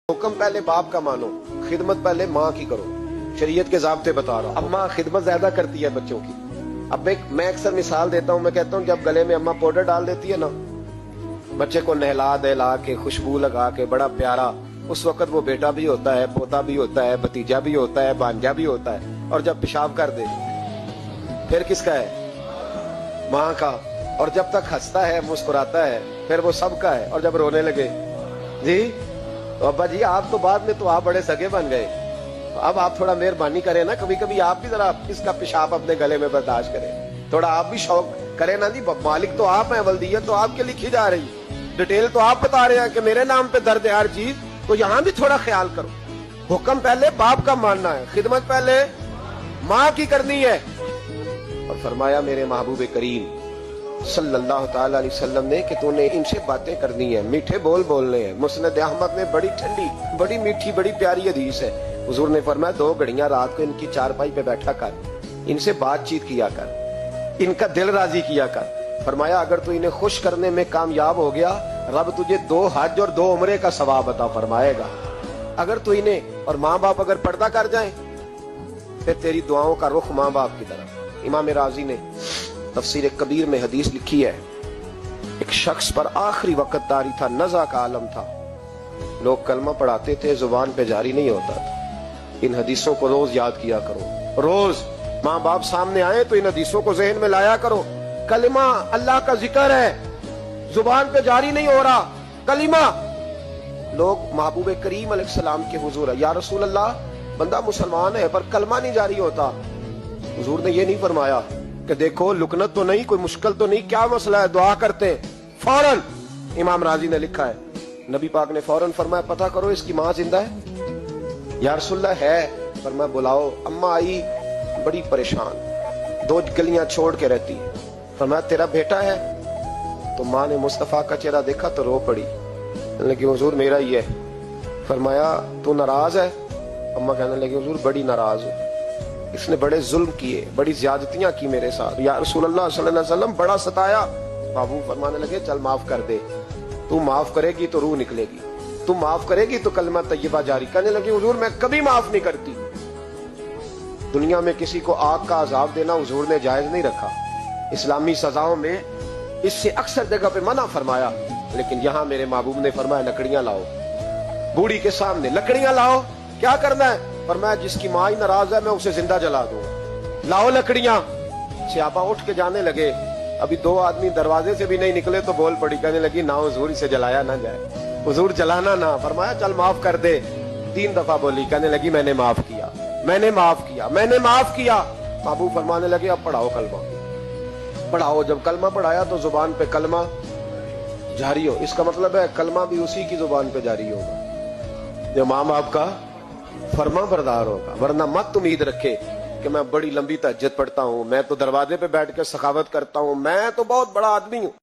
हुक्म पहले बाप का मानो, खिदमत पहले माँ की करो। शरीयत के ज़ाब्ते बता रहा हूँ। अम्मा खिदमत ज्यादा करती है बच्चों की। अब मैं अक्सर मिसाल देता हूँ, मैं कहता हूँ जब गले में अम्मा पाउडर डाल देती है ना, बच्चे को नहला दहला के खुशबू लगा के बड़ा प्यारा, उस वक्त वो बेटा भी होता है, पोता भी होता है, भतीजा भी होता है, भांजा भी होता है। और जब पेशाब कर दे फिर किसका है? माँ का। और जब तक हंसता है मुस्कुराता है फिर वो सबका है। और जब रोने लगे जी तो अब्बा जी आप तो बाद में तो आप बड़े सगे बन गए, अब आप थोड़ा मेहरबानी करें ना, कभी कभी आप भी जरा इसका पेशाब अपने गले में बर्दाश्त करें, थोड़ा आप भी शौक करें ना जी। मालिक तो आप हैं, वल्दियत तो आपके लिखी जा रही, डिटेल तो आप बता रहे हैं कि मेरे नाम पे दर्द है हर चीज, तो यहाँ भी थोड़ा ख्याल करो। हुक्म पहले बाप का मानना है, खिदमत पहले माँ की करनी है। और फरमाया मेरे महबूब करीम सल्लल्लाहु ताला अलैहि वसल्लम ने कि तूने इनसे बातें करनी है, मीठे बोल बोलने हैं। मुस्नद अहमद में बड़ी ठंडी, बड़ी मीठी, बड़ी प्यारी हदीस है। हुजूर ने फरमाया 2 घड़ियां रात को इनकी चारपाई पे बैठा कर, इनसे बातचीत किया कर, इनका दिल राजी किया कर। फरमाया अगर तू इन्हें खुश करने में कामयाब हो गया, रब तुझे 2 हज और 2 उम्रे का सवाब अता फरमाएगा। अगर तू इन्हें और माँ बाप अगर पर्दा कर जाए फिर तेरी दुआओं का रुख माँ बाप की तरफ। इमाम राजी ने तफसीर कबीर में हदीस लिखी है, एक शख्स पर आखिरी वक्त तारी था, नज़ा का आलम था, लोग कलमा पढ़ाते थे, जुबान पे जारी नहीं होता था। इन हदीसों को रोज याद किया करो, रोज माँ बाप सामने आए तो इन हदीसों को जहन में लाया करो। कलिमा अल्लाह का जिक्र है, जुबान पे जारी नहीं हो रहा कलिमा। लोग महबूब करीम अलैहिस्सलाम के हुजूर है, या रसूल अल्लाह बंदा मुसलमान है पर कलमा नहीं जारी होता। हुजूर ने ये नहीं फरमाया कि देखो लुकनत तो नहीं, कोई मुश्किल तो नहीं, क्या मसला है, दुआ करते हैं फौरन। इमाम राजी ने लिखा है नबी पाक ने फौरन फरमाया पता करो इसकी माँ जिंदा है। या रसूलल्लाह है, फरमाया बुलाओ। अम्मा आई बड़ी परेशान, 2 गलियां छोड़ के रहती है। फरमाया तेरा बेटा है? तो माँ ने मुस्तफा का चेहरा देखा तो रो पड़ी, लेकिन हुजूर मेरा ही है। फरमाया तू नाराज है? अम्मा कहने लगी हुजूर बड़ी नाराज हूँ, इसने बड़े जुल्म किए, बड़ी ज्यादतियां की मेरे साथ, या रसूलुल्लाह सल्लल्लाहु अलैहि वसल्लम बड़ा सताया। बाबू फरमाने लगे चल माफ कर दे, तू माफ करेगी तो रूह निकलेगी, तू माफ करेगी तो कलमा तय्यबा जारी। कहने लगी हुजूर मैं कभी माफ नहीं करती। दुनिया में किसी को आग का अजाब देना हुजूर ने जायज नहीं रखा, इस्लामी सजाओं में इससे अक्सर जगह पे मना फरमाया, लेकिन यहाँ मेरे महबूब ने फरमाया लकड़ियां लाओ, बूढ़ी के सामने लकड़ियां लाओ। क्या करना है? फरमाया जिसकी माँ ही नाराज है मैं उसे जिंदा जला दूंगा, लाओ लकड़ियां। सियाबा उठ के जाने लगे, अभी 2 आदमी दरवाजे से भी नहीं निकले तो बोल पड़ी, कहने लगी ना हुजूर इसे जलाया ना जाए, हुजूर जलाना ना। फरमाया चल माफ कर दे। 3 दफा बोली, कहने लगी मैंने माफ किया, मैंने माफ किया, मैंने माफ किया। महबूब फरमाने लगे अब पढ़ाओ कलमा, पढ़ाओ। जब कलमा पढ़ाया तो जुबान पे कलमा जारी हो, इसका मतलब है कलमा भी उसी की जुबान पे जारी होगा जो माँ बाप का फरमा बरदार होगा। वरना मत उम्मीद रखे कि मैं बड़ी लंबी तहज्जुद पढ़ता हूँ, मैं तो दरवाजे पे बैठ के सखावत करता हूँ, मैं तो बहुत बड़ा आदमी हूँ।